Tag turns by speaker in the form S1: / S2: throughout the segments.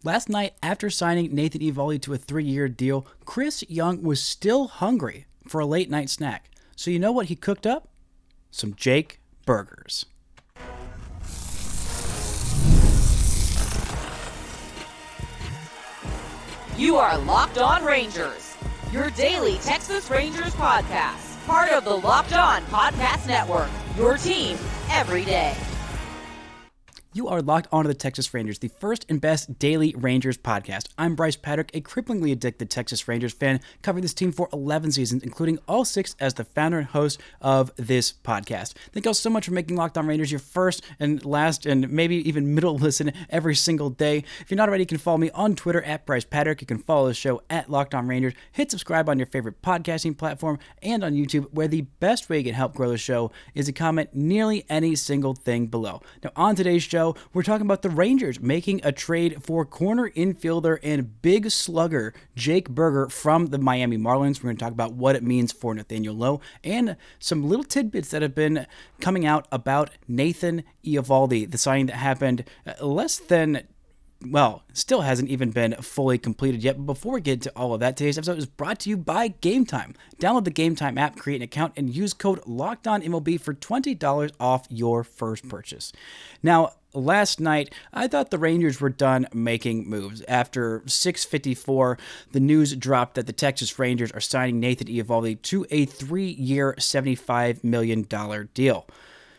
S1: Last night, after signing Nathan Eovaldi to a 3-year deal, Chris Young was still hungry for a late night snack. So you know what he cooked up? Some Jake burgers.
S2: You are Locked On Rangers, your daily Texas Rangers podcast, part of the Locked On Podcast Network, your team every day.
S1: You are locked onto the Texas Rangers, the first and best daily Rangers podcast. I'm Bryce Patrick, a cripplingly addicted Texas Rangers fan, covering this team for 11 seasons, including all 6 as the founder and host of this podcast. Thank you all so much for making Locked On Rangers your first and last and maybe even middle listen every single day. If you're not already, you can follow me on Twitter at Bryce Patrick. You can follow the show at Locked On Rangers. Hit subscribe on your favorite podcasting platform and on YouTube, where the best way you can help grow the show is to comment nearly any single thing below. Now, on today's show, we're talking about the Rangers making a trade for corner infielder and big slugger Jake Burger from the Miami Marlins. We're going to talk about what it means for Nathaniel Lowe and some little tidbits that have been coming out about Nathan Eovaldi, the signing that happened still hasn't even been fully completed yet. But before we get into all of that, today's episode is brought to you by Game Time. Download the Game Time app, create an account, and use code LOCKEDONMLB for $20 off your first purchase. Now, last night, I thought the Rangers were done making moves. After 6:54, the news dropped that the Texas Rangers are signing Nathan Eovaldi to a 3-year, $75 million deal.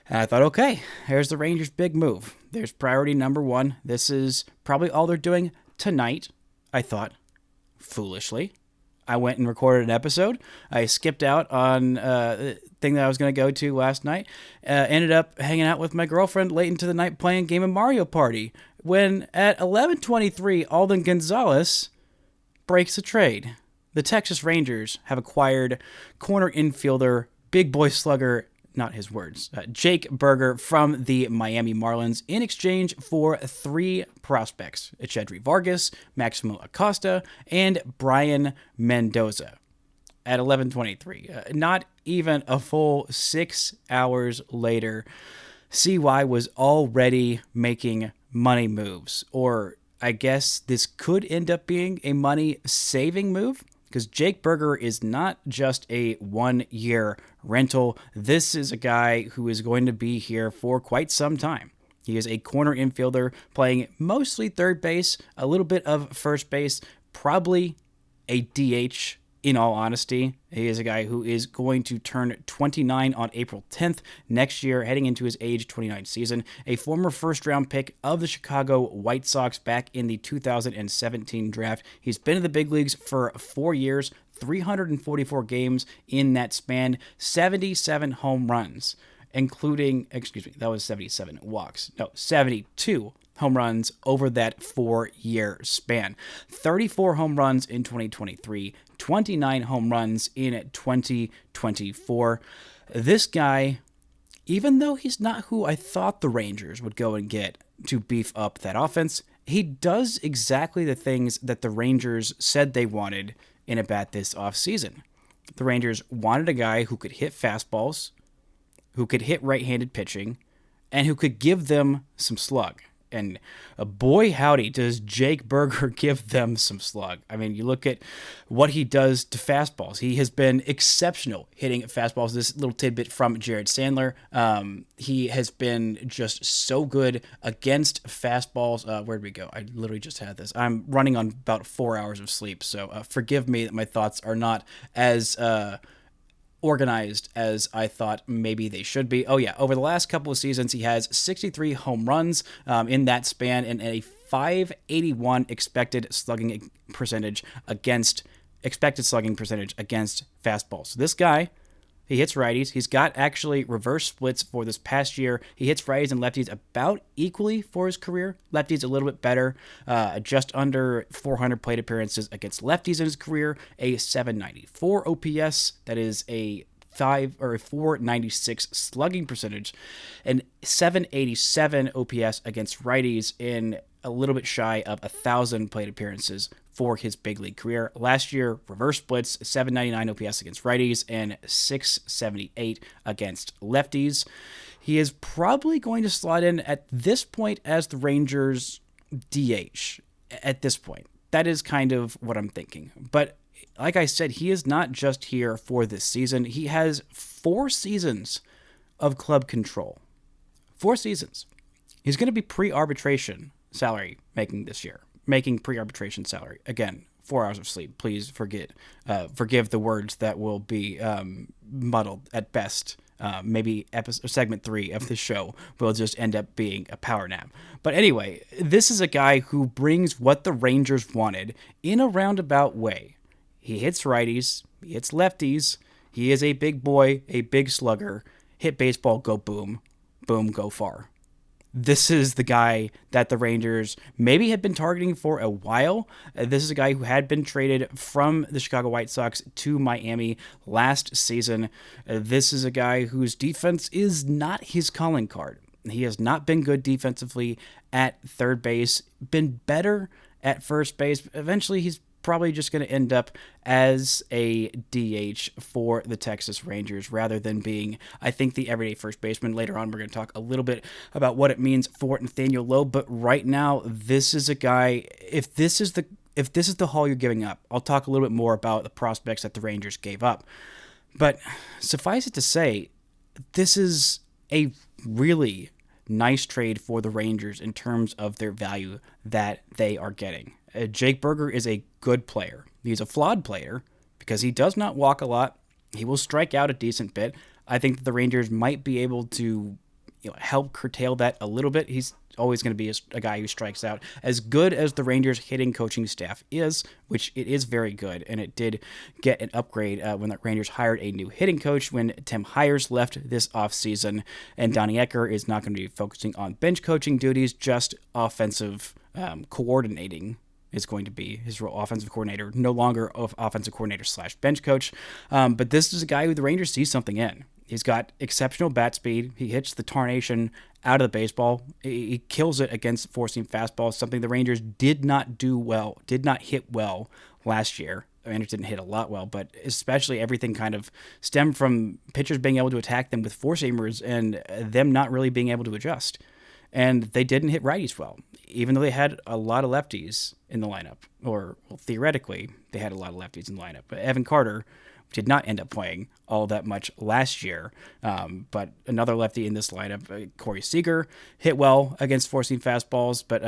S1: And I thought, okay, here's the Rangers' big move. There's priority number one. This is probably all they're doing tonight, I thought, foolishly. I went and recorded an episode. I skipped out on a thing that I was going to go to last night. Ended up hanging out with my girlfriend late into the night playing a game of Mario Party. When at 11:23, Alden Gonzalez breaks a trade. The Texas Rangers have acquired corner infielder, big boy slugger, not his words, Jake Burger from the Miami Marlins in exchange for 3 prospects: Echedry Vargas, Maximo Acosta, and Brayan Mendoza. At 11:23, not even a full 6 hours later, CY was already making money moves. Or I guess this could end up being a money-saving move, because Jake Burger is not just a 1-year rental. This is a guy who is going to be here for quite some time. He is a corner infielder playing mostly third base, a little bit of first base, probably a DH in all honesty. He is a guy who is going to turn 29 on April 10th next year, heading into his age 29 season. A former first-round pick of the Chicago White Sox back in the 2017 draft. He's been in the big leagues for 4 years, 344 games in that span, 77 home runs, including, 77 walks. No, 72 home runs over that 4-year span. 34 home runs in 2023, 29 home runs in 2024. This guy, even though he's not who I thought the Rangers would go and get to beef up that offense, he does exactly the things that the Rangers said they wanted in a bat this offseason. The Rangers wanted a guy who could hit fastballs, who could hit right-handed pitching, and who could give them some slug. And boy, howdy, does Jake Burger give them some slug. I mean, you look at what he does to fastballs. He has been exceptional hitting fastballs. This little tidbit from Jared Sandler. He has been just so good against fastballs. Where'd we go? I literally just had this. I'm running on about 4 hours of sleep, so forgive me that my thoughts are not as organized as I thought maybe they should be. Oh yeah, over the last couple of seasons, he has 63 home runs in that span and a 581 expected slugging percentage against fastballs. So this guy, he hits righties. He's got actually reverse splits for this past year. He hits righties and lefties about equally for his career. Lefties a little bit better, just under 400 plate appearances against lefties in his career. A 794 OPS. That is a 496 slugging percentage, and 787 OPS against righties in a little bit shy of 1,000 plate appearances for his big league career. Last year, reverse splits, 799 OPS against righties and 678 against lefties. He is probably going to slot in at this point as the Rangers' DH. at this point. That is kind of what I'm thinking. But like I said, he is not just here for this season. He has 4 seasons of club control. 4 seasons. He's going to be pre-arbitration salary making this year. Making pre-arbitration salary. Again, 4 hours of sleep. Please forgive the words that will be muddled at best. Maybe segment 3 of the show will just end up being a power nap. But anyway, this is a guy who brings what the Rangers wanted in a roundabout way. He hits righties, he hits lefties, he is a big boy, a big slugger, hit baseball, go boom, boom, go far. This is the guy that the Rangers maybe had been targeting for a while. This is a guy who had been traded from the Chicago White Sox to Miami last season. This is a guy whose defense is not his calling card. He has not been good defensively at third base, been better at first base. Eventually, he's probably just going to end up as a DH for the Texas Rangers rather than being, I think, the everyday first baseman. Later on, we're going to talk a little bit about what it means for Nathaniel Lowe. But right now, this is a guy, if this is the haul you're giving up, I'll talk a little bit more about the prospects that the Rangers gave up. But suffice it to say, this is a really nice trade for the Rangers in terms of their value that they are getting. Jake Burger is a good player. He's a flawed player because he does not walk a lot. He will strike out a decent bit. I think that the Rangers might be able to help curtail that a little bit. He's always going to be a guy who strikes out. As good as the Rangers hitting coaching staff is, which it is very good, and it did get an upgrade when the Rangers hired a new hitting coach when Tim Hires left this offseason, and Donnie Ecker is not going to be focusing on bench coaching duties, just offensive coordinating is going to be his role, offensive coordinator, no longer offensive coordinator / bench coach. But this is a guy who the Rangers see something in. He's got exceptional bat speed. He hits the tarnation out of the baseball. He kills it against four-seam fastballs, something the Rangers did not hit well last year. The Rangers didn't hit a lot well, but especially everything kind of stemmed from pitchers being able to attack them with four-seamers and them not really being able to adjust. And they didn't hit righties well, even though they had a lot of lefties in the lineup. Theoretically, they had a lot of lefties in the lineup. But Evan Carter did not end up playing all that much last year. But another lefty in this lineup, Corey Seager, hit well against four-seam fastballs, but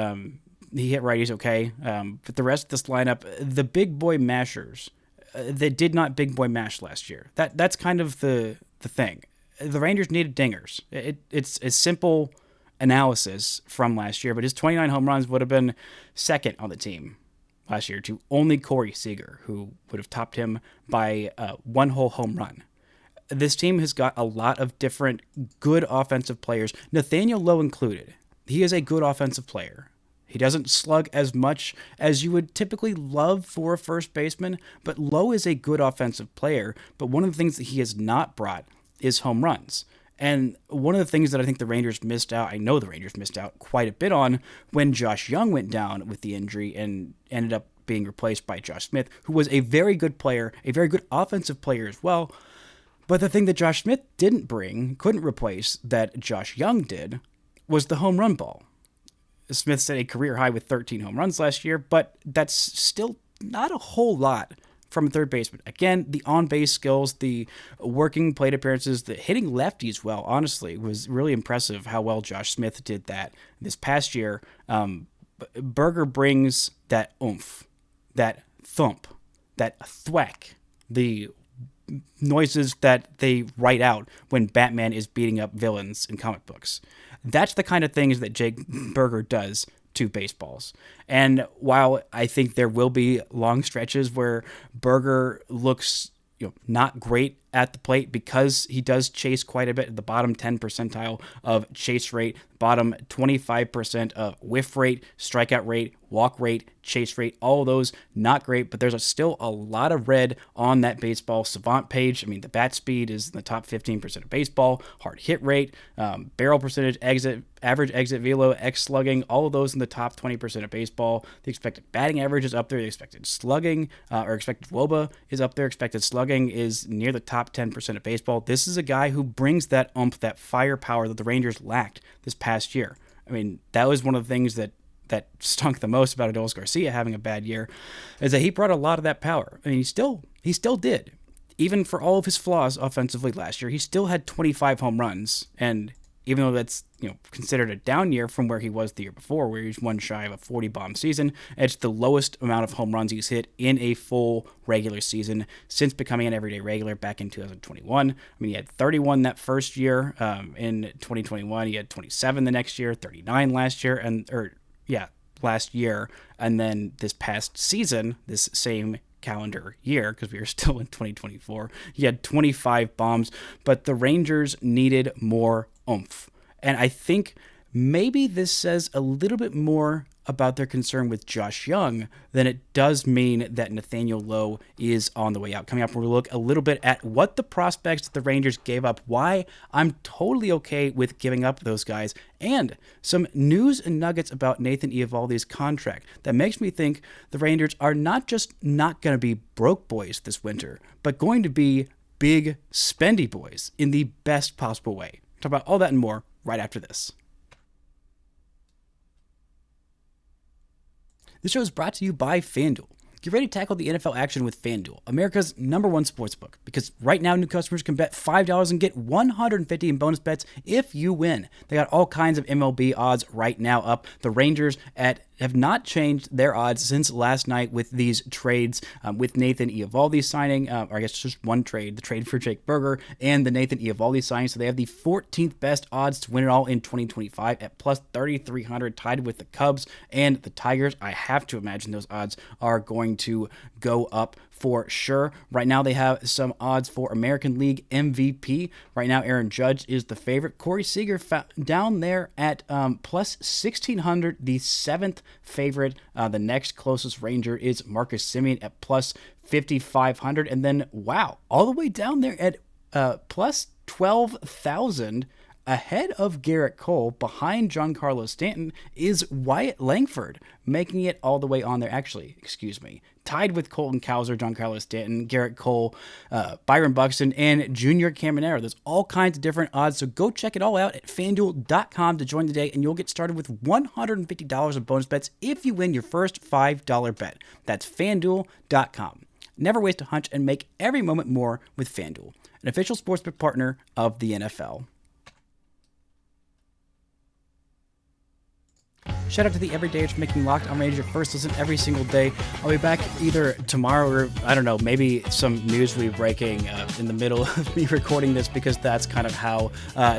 S1: he hit righties okay. But the rest of this lineup, the big boy mashers, they did not big boy mash last year. That's kind of the thing. The Rangers needed dingers. It's a simple analysis from last year, but his 29 home runs would have been second on the team last year to only Corey Seager, who would have topped him by one whole home run. This team has got a lot of different good offensive players, Nathaniel Lowe included. He is a good offensive player. He doesn't slug as much as you would typically love for a first baseman, but Lowe is a good offensive player. But one of the things that he has not brought is home runs. And one of the things that I think the Rangers missed out, I know the Rangers missed out quite a bit on when Josh Young went down with the injury and ended up being replaced by Josh Smith, who was a very good player, a very good offensive player as well. But the thing that Josh Smith couldn't replace, that Josh Young did, was the home run ball. Smith set a career high with 13 home runs last year, but that's still not a whole lot from a third baseman. Again, the on-base skills, the working plate appearances, the hitting lefties well, honestly, was really impressive how well Josh Smith did that this past year. Berger brings that oomph, that thump, that thwack, the noises that they write out when Batman is beating up villains in comic books. That's the kind of things that Jake Berger does to baseballs. And while I think there will be long stretches where Berger looks not great at the plate because he does chase quite a bit at the bottom 10 percentile of chase rate, bottom 25% of whiff rate, strikeout rate, walk rate, chase rate, all of those not great, but there's still a lot of red on that baseball savant page. I mean, the bat speed is in the top 15% of baseball, hard hit rate, barrel percentage, average exit velo, X slugging, all of those in the top 20% of baseball. The expected batting average is up there. The expected slugging or expected WOBA is up there. Expected slugging is near the top 10% of baseball. This is a guy who brings that oomph, that firepower that the Rangers lacked this past year. I mean, that was one of the things that that stunk the most about Adolis Garcia having a bad year is that he brought a lot of that power. I mean, he still did. Even for all of his flaws offensively last year, he still had 25 home runs. And even though that's considered a down year from where he was the year before, where he was one shy of a 40-bomb season, it's the lowest amount of home runs he's hit in a full regular season since becoming an everyday regular back in 2021. I mean, he had 31 that first year. In 2021, he had 27 the next year, 39 last year, last year. And then this past season, this same calendar year, because we are still in 2024, he had 25 bombs, but the Rangers needed more oomph. And I think maybe this says a little bit more about their concern with Josh Young than it does mean that Nathaniel Lowe is on the way out. Coming up, we'll look a little bit at what the prospects the Rangers gave up, why I'm totally okay with giving up those guys, and some news and nuggets about Nathan Eovaldi's contract that makes me think the Rangers are not just not going to be broke boys this winter, but going to be big spendy boys in the best possible way. Talk about all that and more right after this. This show is brought to you by FanDuel. Get ready to tackle the NFL action with FanDuel, America's #1 sportsbook, because right now new customers can bet $5 and get $150 in bonus bets if you win. They got all kinds of MLB odds right now up. The Rangers have not changed their odds since last night with these trades, with Nathan Eovaldi signing, or I guess just one trade, the trade for Jake Burger and the Nathan Eovaldi signing. So they have the 14th best odds to win it all in 2025 at plus 3,300, tied with the Cubs and the Tigers. I have to imagine those odds are going to go up for sure. Right now they have some odds for American League MVP. Right now Aaron Judge is the favorite. Corey Seager down there at plus 1,600, the 7th favorite. The next closest Ranger is Marcus Semien at plus 5,500. And then, wow, all the way down there at plus 12,000, ahead of Garrett Cole, behind Giancarlo Stanton, is Wyatt Langford, making it all the way on there. Actually, tied with Colton Cowser, Giancarlo Stanton, Garrett Cole, Byron Buxton, and Junior Caminero. There's all kinds of different odds, so go check it all out at FanDuel.com to join today, and you'll get started with $150 of bonus bets if you win your first $5 bet. That's FanDuel.com. Never waste a hunch and make every moment more with FanDuel, an official sportsbook partner of the NFL. Shout out to the everydayers for making Locked On Rangers your first listen every single day. I'll be back either tomorrow or, I don't know, maybe some news will be breaking in the middle of me recording this, because that's kind of how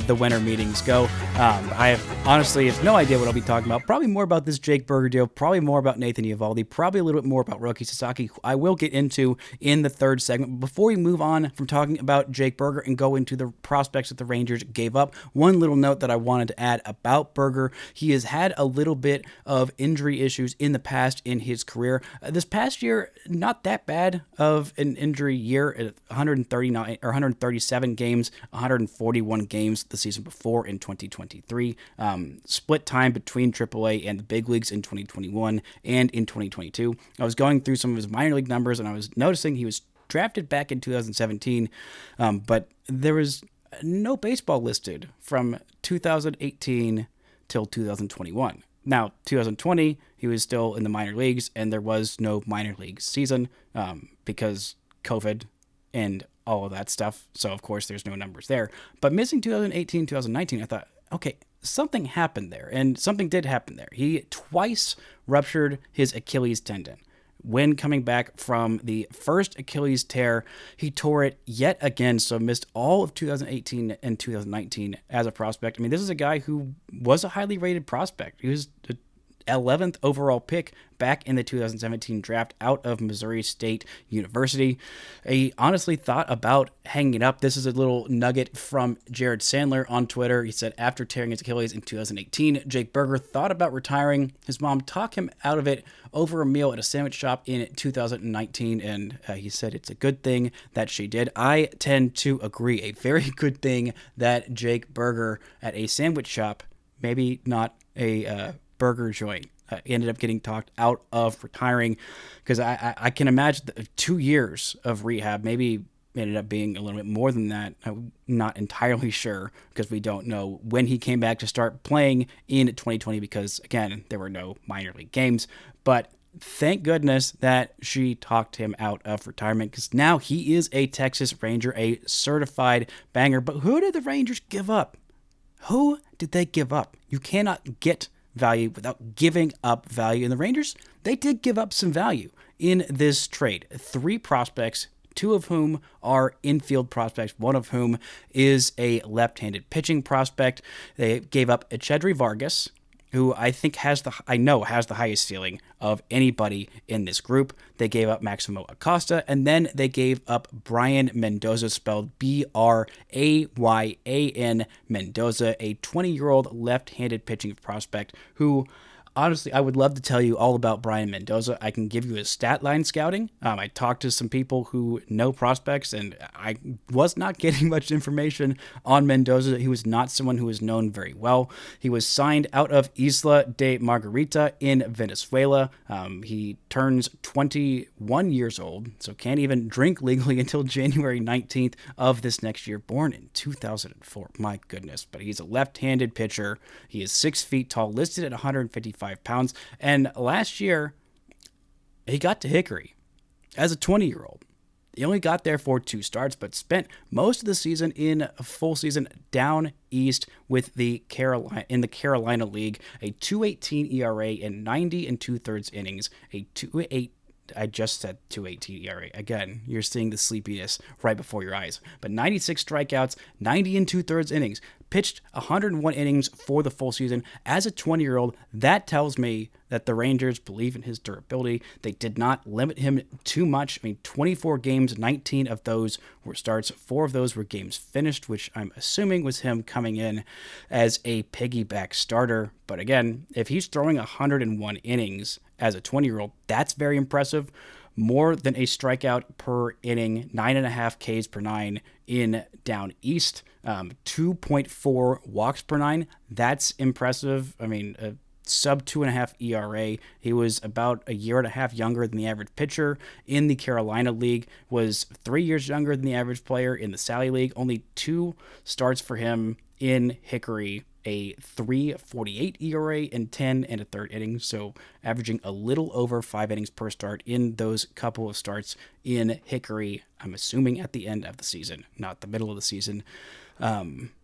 S1: the winter meetings go. I honestly have no idea what I'll be talking about. Probably more about this Jake Burger deal, probably more about Nathan Eovaldi, probably a little bit more about Roki Sasaki, who I will get into in the third segment. Before we move on from talking about Jake Burger and go into the prospects that the Rangers gave up, one little note that I wanted to add about Burger: he has had a little bit of injury issues in the past in his career. This past year, not that bad of an injury year, at 139 or 137 games, 141 games the season before in 2023. Split time between AAA and the big leagues in 2021 and in 2022. I was going through some of his minor league numbers, and I was noticing he was drafted back in 2017, but there was no baseball listed from 2018 till 2021. Now, 2020, he was still in the minor leagues, and there was no minor league season because COVID and all of that stuff. So, of course, there's no numbers there. But missing 2018, 2019, I thought, okay, something happened there, and something did happen there. He twice ruptured his Achilles tendon. When coming back from the first Achilles tear, he tore it yet again, so missed all of 2018 and 2019 as a prospect. I mean, this is a guy who was a highly rated prospect. He was the 11th overall pick back in the 2017 draft out of Missouri State University. He honestly thought about hanging it up. This is a little nugget from Jared Sandler on Twitter. He said, after tearing his Achilles in 2018, Jake Burger thought about retiring. His mom talked him out of it over a meal at a sandwich shop in 2019, and he said it's a good thing that she did. I tend to agree. A very good thing that Jake Burger at a sandwich shop, maybe not a burger joint, ended up getting talked out of retiring, because I can imagine 2 years of rehab, maybe ended up being a little bit more than that. I'm not entirely sure because we don't know when he came back to start playing in 2020 because, again, there were no minor league games. But thank goodness that she talked him out of retirement because now he is a Texas Ranger, a certified banger. But who did the Rangers give up? Who did they give up? You cannot get value without giving up value. And the Rangers, they did give up some value in this trade. 3 prospects, 2 of whom are infield prospects, 1 of whom is a left-handed pitching prospect. They gave up Echedry Vargas, who I think has the highest ceiling of anybody in this group. They gave up Maximo Acosta, and then they gave up Brayan Mendoza, spelled Bryan Mendoza, a 20-year-old left-handed pitching prospect who, honestly, I would love to tell you all about Brayan Mendoza. I can give you his stat line scouting. I talked to some people who know prospects, and I was not getting much information on Mendoza. He was not someone who was known very well. He was signed out of Isla de Margarita in Venezuela. He turns 21 years old, so can't even drink legally until January 19th of this next year, born in 2004. My goodness, but he's a left-handed pitcher. He is 6 feet tall, listed at 155 pounds, and last year he got to Hickory as a 20-year-old. He only got there for 2 starts, but spent most of the season in a full season down east with the Carolina League, a 2.18 ERA in 90 2/3 innings, a 2.8. I just said 2.18 ERA. Again, you're seeing the sleepiness right before your eyes. But 96 strikeouts, 90 2/3 innings, pitched 101 innings for the full season as a 20-year-old. That tells me that the Rangers believe in his durability. They did not limit him too much. 24 games, 19 of those were starts. 4 of those were games finished, which I'm assuming was him coming in as a piggyback starter. But again, if he's throwing 101 innings as a 20-year-old, that's very impressive. More than a strikeout per inning, 9.5 Ks per 9 in down east, 2.4 walks per 9. That's impressive. A sub 2.5 ERA. He was about a year and a half younger than the average pitcher in the Carolina League, was 3 years younger than the average player in the Sally League. Only 2 starts for him in Hickory, a 3.48 ERA in 10 1/3 innings, so averaging a little over 5 innings per start in those couple of starts in Hickory. I'm assuming at the end of the season, not the middle of the season.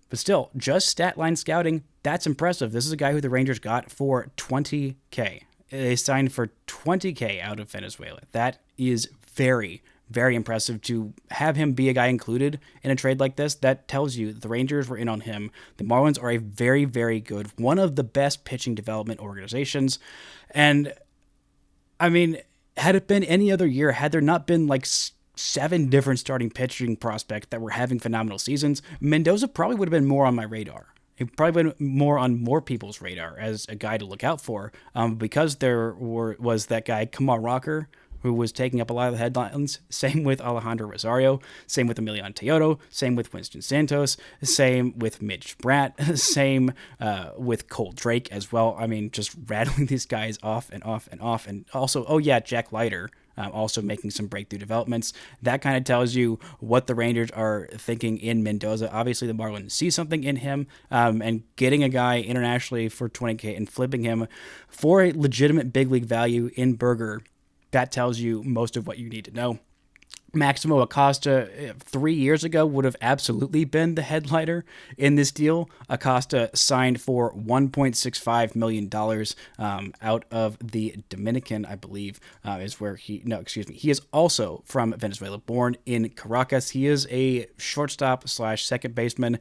S1: But still, just stat line scouting, that's impressive. This is a guy who the Rangers got for $20K. They signed for $20K out of Venezuela. That is very, very impressive to have him be a guy included in a trade like this. That tells you the Rangers were in on him. The Marlins are a very, very good, one of the best pitching development organizations. And had it been any other year, had there not been 7 different starting pitching prospects that were having phenomenal seasons, Mendoza probably would have been more on my radar. He probably been more on more people's radar as a guy to look out for, because there was that guy Kamal Rocker, who was taking up a lot of the headlines. Same with Alejandro Rosario, same with Emiliano Teodo, same with Winston Santos, same with Mitch Bratt, same with Cole Drake as well. Just rattling these guys off and off and off. And also, Jack Leiter, also making some breakthrough developments. That kind of tells you what the Rangers are thinking in Mendoza. Obviously, the Marlins see something in him, and getting a guy internationally for $20K and flipping him for a legitimate big league value in Burger, that tells you most of what you need to know. Maximo Acosta 3 years ago would have absolutely been the headliner in this deal. Acosta signed for $1.65 million out of the Dominican, I believe, is where he is also from Venezuela, born in Caracas. He is a shortstop / second baseman.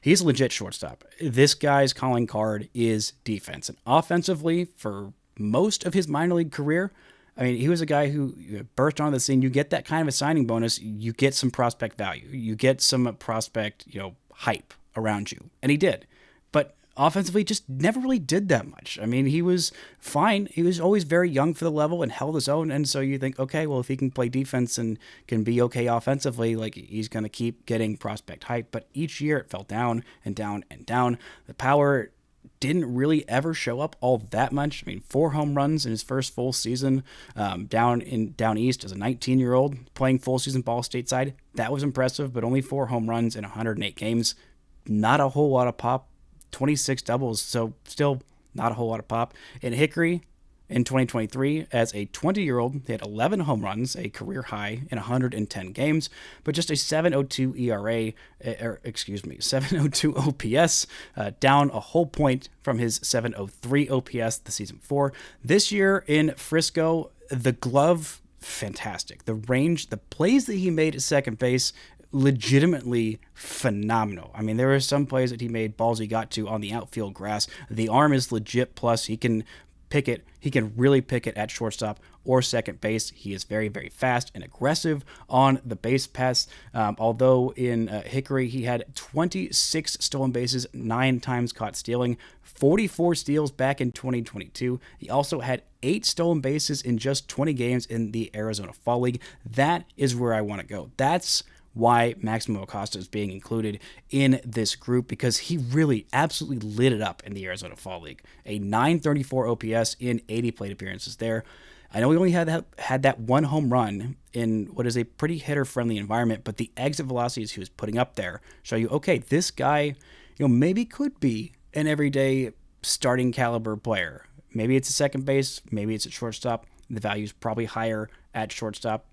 S1: He's a legit shortstop. This guy's calling card is defense. And offensively, for most of his minor league career, he was a guy who burst onto the scene. You get that kind of a signing bonus. You get some prospect value. You get some prospect, hype around you. And he did. But offensively, just never really did that much. He was fine. He was always very young for the level and held his own. And so you think, okay, well, if he can play defense and can be okay offensively, he's going to keep getting prospect hype. But each year it fell down and down and down. The power didn't really ever show up all that much. I mean, 4 home runs in his first full season down east as a 19-year-old playing full season ball stateside. That was impressive, but only 4 home runs in 108 games. Not a whole lot of pop. 26 doubles, so still not a whole lot of pop. In Hickory, in 2023, as a 20-year-old, he had 11 home runs, a career high in 110 games, but just a 7.02 ERA, 7.02 OPS, down a whole point from his 7.03 OPS the season before. This year in Frisco, the glove, fantastic. The range, the plays that he made at second base, legitimately phenomenal. I mean, there are some plays that he made, balls he got to on the outfield grass. The arm is legit, plus he can pick it. He can really pick it at shortstop or second base. He is very, very fast and aggressive on the base paths. Although in Hickory, he had 26 stolen bases, 9 times caught stealing, 44 steals back in 2022. He also had 8 stolen bases in just 20 games in the Arizona Fall League. That is where I want to go. That's why Maximo Acosta is being included in this group, because he really absolutely lit it up in the Arizona Fall League. A 934 OPS in 80 plate appearances there. I know he only had that 1 home run in what is a pretty hitter-friendly environment, but the exit velocities he was putting up there show you, okay, this guy, maybe could be an everyday starting caliber player. Maybe it's a second base, maybe it's at shortstop. The value is probably higher at shortstop.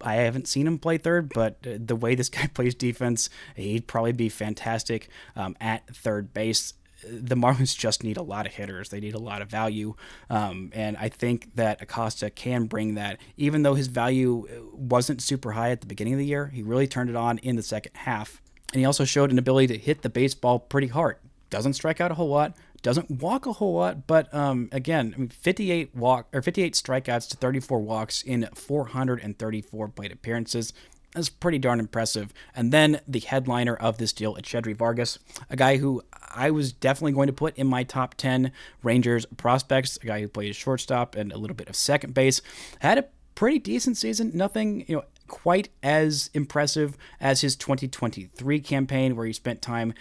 S1: I haven't seen him play third, but the way this guy plays defense, he'd probably be fantastic at third base. The Marlins just need a lot of hitters. They need a lot of value. And I think that Acosta can bring that. Even though his value wasn't super high at the beginning of the year, he really turned it on in the second half. And he also showed an ability to hit the baseball pretty hard. Doesn't strike out a whole lot, doesn't walk a whole lot, but again, 58 strikeouts to 34 walks in 434 plate appearances. That's pretty darn impressive. And then the headliner of this deal, Echedry Vargas, a guy who I was definitely going to put in my top 10 Rangers prospects, a guy who plays shortstop and a little bit of second base, had a pretty decent season. Nothing, quite as impressive as his 2023 campaign, where he spent time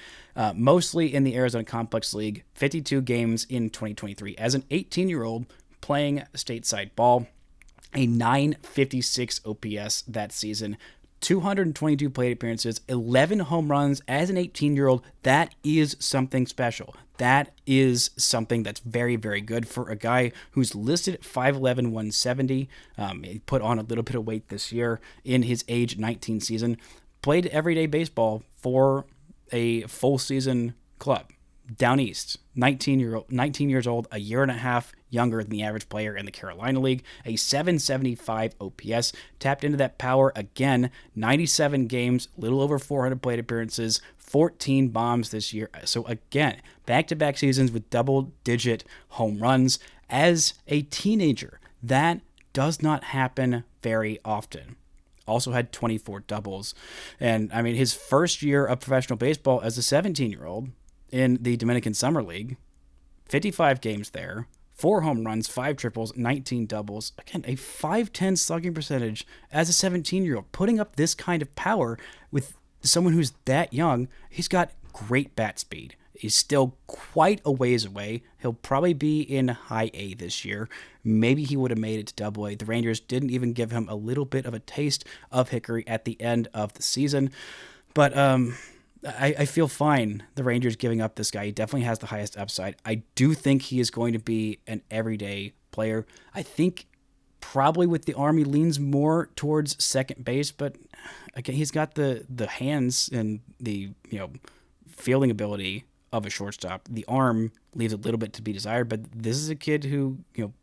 S1: mostly in the Arizona Complex League, 52 games in 2023 as an 18-year-old playing stateside ball, a 956 OPS that season, 222 plate appearances, 11 home runs as an 18-year-old. That is something special. That is something that's very, very good for a guy who's listed at 5'11", 170. He put on a little bit of weight this year in his age 19 season. Played everyday baseball for a full season club down east. 19 years old, a year and a half younger than the average player in the Carolina League, a 775 OPS, tapped into that power again, 97 games, little over 400 plate appearances, 14 bombs this year. So again, back-to-back seasons with double-digit home runs as a teenager. That does not happen very often. Also had 24 doubles. And I mean, his first year of professional baseball as a 17-year-old in the Dominican Summer League, 55 games there, 4 home runs, 5 triples, 19 doubles. Again, a .510 slugging percentage as a 17-year-old. Putting up this kind of power with someone who's that young, he's got great bat speed. He's still quite a ways away. He'll probably be in high A this year. Maybe he would have made it to double A. The Rangers didn't even give him a little bit of a taste of Hickory at the end of the season. But I feel fine the Rangers giving up this guy. He definitely has the highest upside. I do think he is going to be an everyday player. I think probably with the arm he leans more towards second base, but again, he's got the hands and the fielding ability of a shortstop. The arm leaves a little bit to be desired, but this is a kid who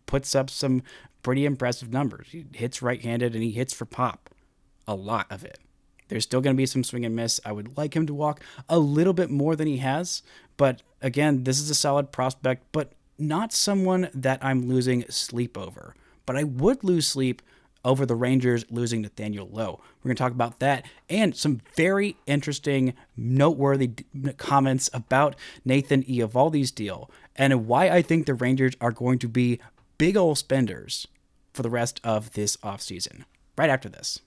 S1: puts up some pretty impressive numbers. He hits right-handed and he hits for pop, a lot of it. There's still going to be some swing and miss. I would like him to walk a little bit more than he has. But again, this is a solid prospect, but not someone that I'm losing sleep over. But I would lose sleep over the Rangers losing Nathaniel Lowe. We're going to talk about that and some very interesting, noteworthy comments about Nathan Eovaldi's deal and why I think the Rangers are going to be big ol' spenders for the rest of this offseason. Right after this.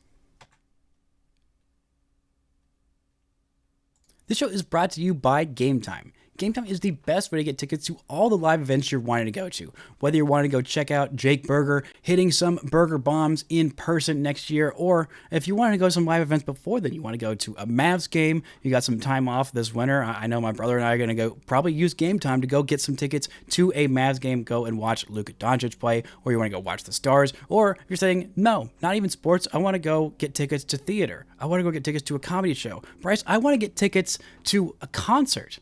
S1: This show is brought to you by Game Time. Game Time is the best way to get tickets to all the live events you're wanting to go to. Whether you're wanting to go check out Jake Berger hitting some burger bombs in person next year, or if you want to go to some live events before then, you want to go to a Mavs game, you got some time off this winter. I know my brother and I are going to go probably use Game Time to go get some tickets to a Mavs game, go and watch Luka Doncic play, or you want to go watch the Stars, or you're saying, no, not even sports, I want to go get tickets to theater. I want to go get tickets to a comedy show. Bryce, I want to get tickets to a concert.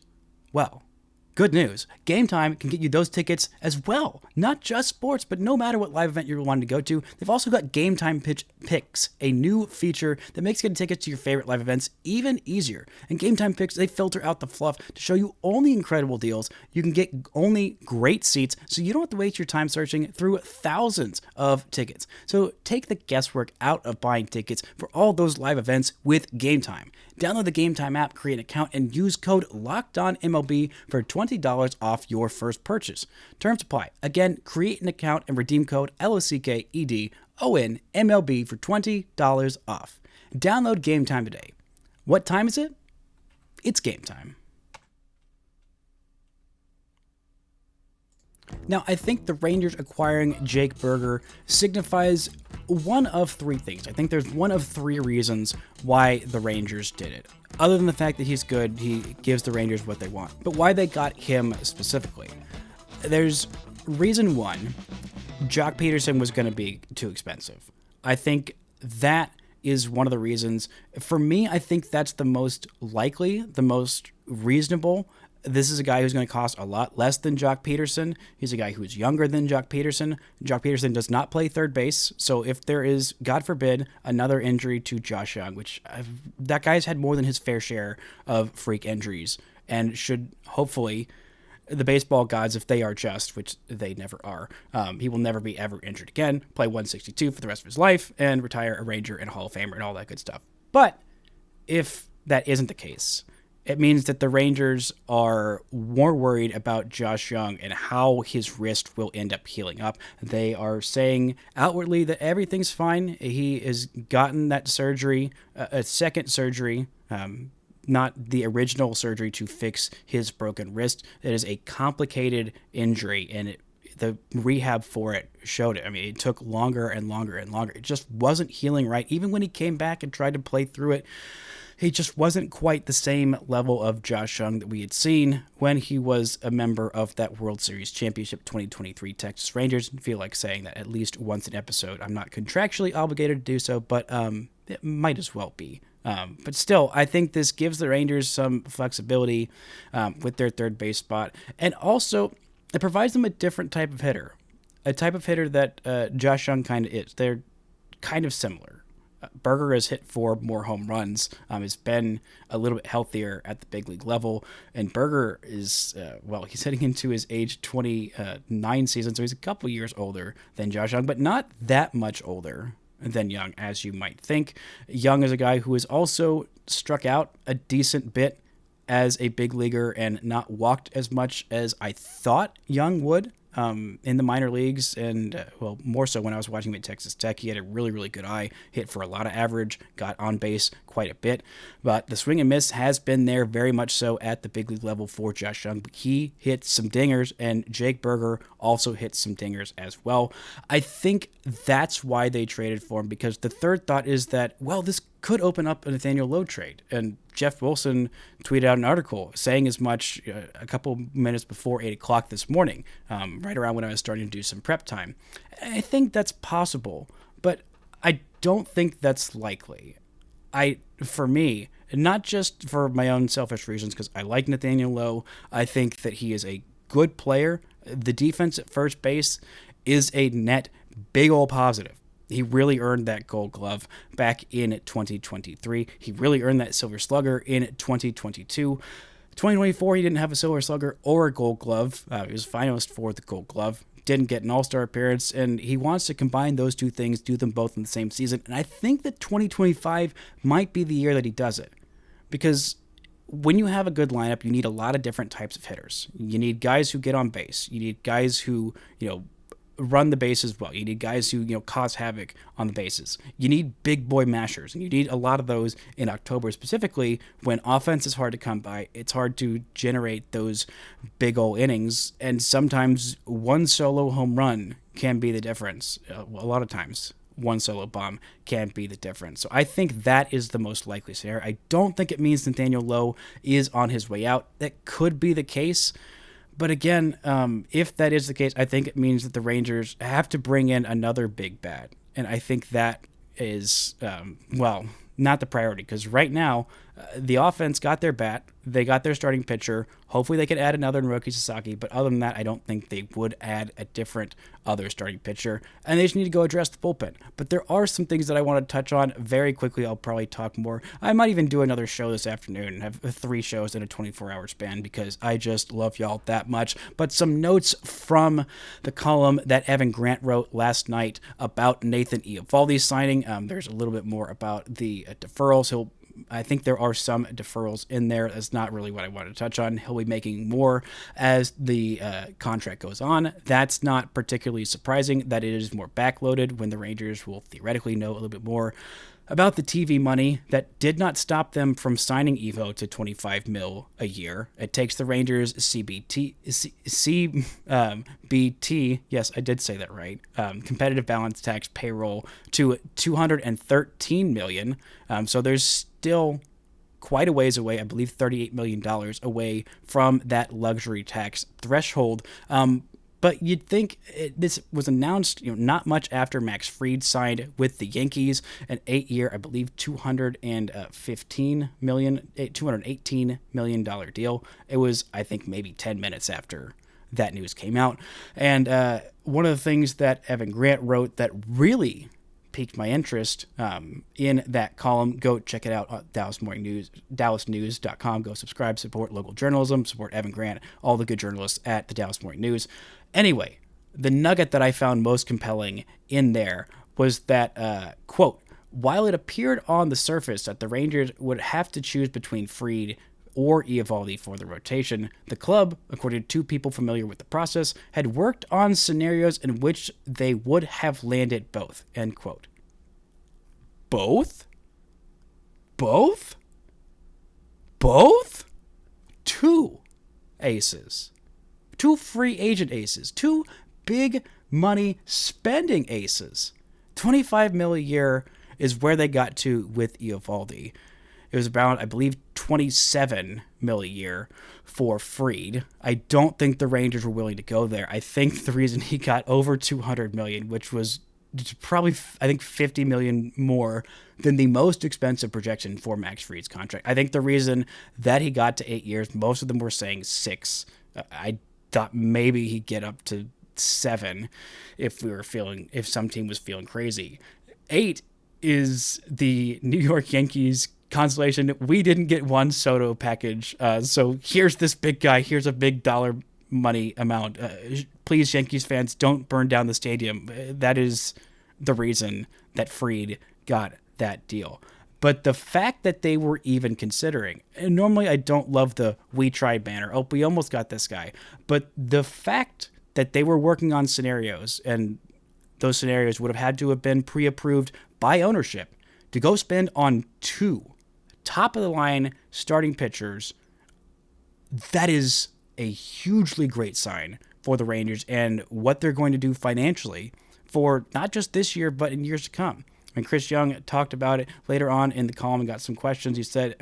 S1: Well, good news. Game Time can get you those tickets as well. Not just sports, but no matter what live event you're wanting to go to, they've also got Game Time Picks, a new feature that makes getting tickets to your favorite live events even easier. And Game Time Picks, they filter out the fluff to show you only incredible deals. You can get only great seats, so you don't have to waste your time searching through thousands of tickets. So take the guesswork out of buying tickets for all those live events with Game Time. Download the Game Time app, create an account, and use code LOCKEDONMLB for $20 off your first purchase. Terms apply. Again, create an account and redeem code LOCKEDONMLB for $20 off. Download Game Time today. What time is it? It's game time. Now, I think the Rangers acquiring Jake Berger signifies one of three things. I think there's one of three reasons why the Rangers did it. Other than the fact that he's good, he gives the Rangers what they want. But why they got him specifically. There's reason one, Jock Peterson was going to be too expensive. I think that is one of the reasons. For me, I think that's the most likely, the most reasonable. This is a guy who's going to cost a lot less than Jock Peterson. He's a guy who's younger than Jock Peterson. Jock Peterson does not play third base, so if there is, God forbid, another injury to Josh Young, which that guy's had more than his fair share of freak injuries, and should hopefully, the baseball gods, if they are just, which they never are, he will never be ever injured again, play 162 for the rest of his life, and retire a Ranger and a Hall of Famer and all that good stuff. But if that isn't the case, it means that the Rangers are more worried about Josh Young and how his wrist will end up healing up. They are saying outwardly that everything's fine. He has gotten that surgery, a second surgery, not the original surgery to fix his broken wrist. It is a complicated injury, and the rehab for it showed it. I mean, it took longer and longer and longer. It just wasn't healing right. Even when he came back and tried to play through it, he just wasn't quite the same level of Josh Young that we had seen when he was a member of that World Series Championship 2023 Texas Rangers. I feel like saying that at least once an episode. I'm not contractually obligated to do so, but it might as well be. But still, I think this gives the Rangers some flexibility with their third base spot. And also, it provides them a different type of hitter. A type of hitter that Josh Young kind of is. They're kind of similar. Berger has hit 4 more home runs, has been a little bit healthier at the big league level, and Berger is, he's heading into his age 29 season, so he's a couple years older than Josh Young, but not that much older than Young, as you might think. Young is a guy who has also struck out a decent bit as a big leaguer and not walked as much as I thought Young would. In the minor leagues, and more so when I was watching him at Texas Tech. He had a really, really good eye, hit for a lot of average, got on base quite a bit, but the swing and miss has been there very much so at the big league level for Josh Young. But he hit some dingers, and Jake Berger also hit some dingers as well. I think that's why they traded for him, because the third thought is that, this could open up a Nathaniel Lowe trade. And Jeff Wilson tweeted out an article saying as much a couple minutes before 8 o'clock this morning, right around when I was starting to do some prep time. I think that's possible, but I don't think that's likely. For me, not just for my own selfish reasons, because I like Nathaniel Lowe. I think that he is a good player. The defense at first base is a net big ol' positive. He really earned that Gold Glove back in 2023. He really earned that Silver Slugger in 2022. 2024, he didn't have a Silver Slugger or a Gold Glove. He was finalist for the Gold Glove. Didn't get an All-Star appearance, and he wants to combine those two things, do them both in the same season. And I think that 2025 might be the year that he does it. Because when you have a good lineup, you need a lot of different types of hitters. You need guys who get on base. You need guys who, run the bases well. You need guys who, cause havoc on the bases. You need big boy mashers, and you need a lot of those in October, specifically when offense is hard to come by. It's hard to generate those big ol' innings, and sometimes one solo home run can be the difference. A lot of times, one solo bomb can be the difference. So I think that is the most likely scenario. I don't think it means Nathaniel Lowe is on his way out. That could be the case. But again, if that is the case, I think it means that the Rangers have to bring in another big bat. And I think that is, not the priority, because right now, the offense got their bat, they got their starting pitcher. Hopefully they could add another Naoki Sasaki, but other than that, I don't think they would add a different other starting pitcher, and they just need to go address the bullpen. But there are some things that I want to touch on very quickly. I'll probably talk more. I might even do another show this afternoon and have 3 shows in a 24-hour span, because I just love y'all that much. But some notes from the column that Evan Grant wrote last night about Nathan Eovaldi signing. There's a little bit more about the deferrals. I think there are some deferrals in there. That's not really what I wanted to touch on. He'll be making more as the contract goes on. That's not particularly surprising that it is more backloaded, when the Rangers will theoretically know a little bit more about the TV money. That did not stop them from signing Evo to $25 million a year. It takes the Rangers CBT, yes, I did say that right, competitive balance tax payroll to $213 million. So there's still quite a ways away, I believe $38 million away from that luxury tax threshold. But you'd think this was announced, not much after Max Fried signed with the Yankees, an 8-year, I believe, $218 million deal. It was, I think, maybe 10 minutes after that news came out. And one of the things that Evan Grant wrote that really piqued my interest in that column, go check it out at DallasNews.com. Go subscribe, support local journalism, support Evan Grant, all the good journalists at the Dallas Morning News. Anyway, the nugget that I found most compelling in there was that, quote, while it appeared on the surface that the Rangers would have to choose between Fried or Eovaldi for the rotation, the club, according to 2 people familiar with the process, had worked on scenarios in which they would have landed both, end quote. Both? 2 aces. 2 free agent aces. 2 big money spending aces. $25 million a year is where they got to with Eovaldi. It was about, I believe, $27 million a year for Fried. I don't think the Rangers were willing to go there. I think the reason he got over $200 million, which was probably, I think, $50 million more than the most expensive projection for Max Fried's contract. I think the reason that he got to 8 years, most of them were saying 6. I thought maybe he'd get up to 7 if some team was feeling crazy. 8 is the New York Yankees consolation. We didn't get one Soto package, so here's this big guy. Here's a big dollar money amount. Please, Yankees fans, don't burn down the stadium. That is the reason that Fried got that deal. But the fact that they were even considering, and normally I don't love the "we tried" banner. Oh, we almost got this guy. But the fact that they were working on scenarios, and those scenarios would have had to have been pre-approved by ownership, to go spend on 2 top-of-the-line starting pitchers, that is a hugely great sign for the Rangers and what they're going to do financially for not just this year, but in years to come. And Chris Young talked about it later on in the column and got some questions. He said,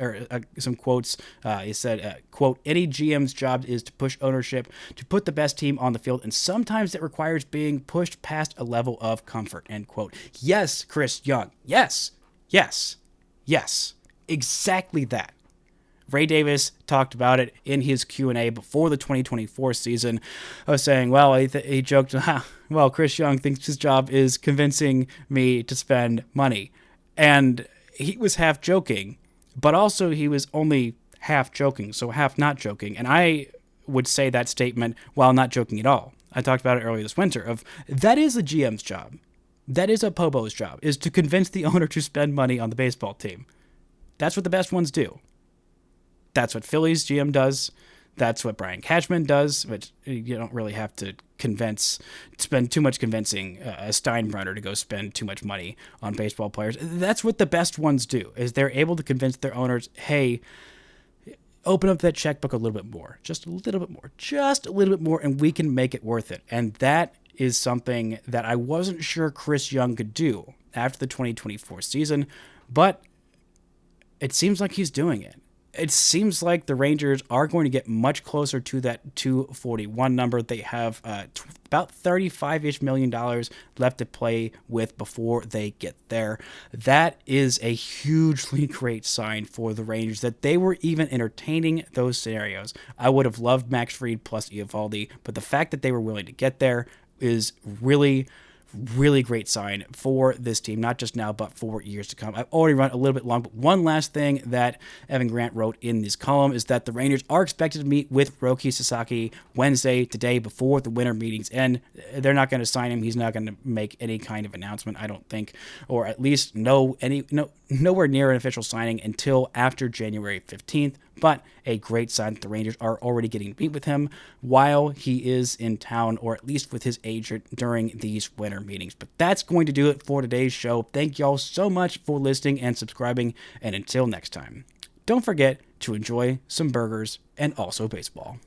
S1: some quotes. He said, quote, any GM's job is to push ownership, to put the best team on the field, and sometimes it requires being pushed past a level of comfort, end quote. Yes, Chris Young. Yes. Exactly that. Ray Davis talked about it in his Q&A before the 2024 season. I was saying, well, he joked, well, Chris Young thinks his job is convincing me to spend money. And he was half joking, but also he was only half joking, so half not joking. And I would say that statement while not joking at all. I talked about it earlier this winter, of that is a GM's job. That is a Pobo's job, is to convince the owner to spend money on the baseball team. That's what the best ones do. That's what Philly's GM does. That's what Brian Cashman does, which you don't really have to spend too much convincing a Steinbrenner to go spend too much money on baseball players. That's what the best ones do, is they're able to convince their owners, hey, open up that checkbook a little bit more, just a little bit more, and we can make it worth it. And that is something that I wasn't sure Chris Young could do after the 2024 season, but it seems like he's doing it. It seems like the Rangers are going to get much closer to that 241 number. They have about $35-ish million left to play with before they get there. That is a hugely great sign for the Rangers that they were even entertaining those scenarios. I would have loved Max Fried plus Eovaldi, but the fact that they were willing to get there is really great sign for this team, not just now, but for years to come. I've already run a little bit long, but one last thing that Evan Grant wrote in this column is that the Rangers are expected to meet with Roki Sasaki today, before the winter meetings end. They're not going to sign him. He's not going to make any kind of announcement, I don't think, or at least nowhere near an official signing until after January 15th. But a great sign that the Rangers are already getting to meet with him while he is in town, or at least with his agent during these winter meetings. But that's going to do it for today's show. Thank y'all so much for listening and subscribing, and until next time, don't forget to enjoy some burgers and also baseball.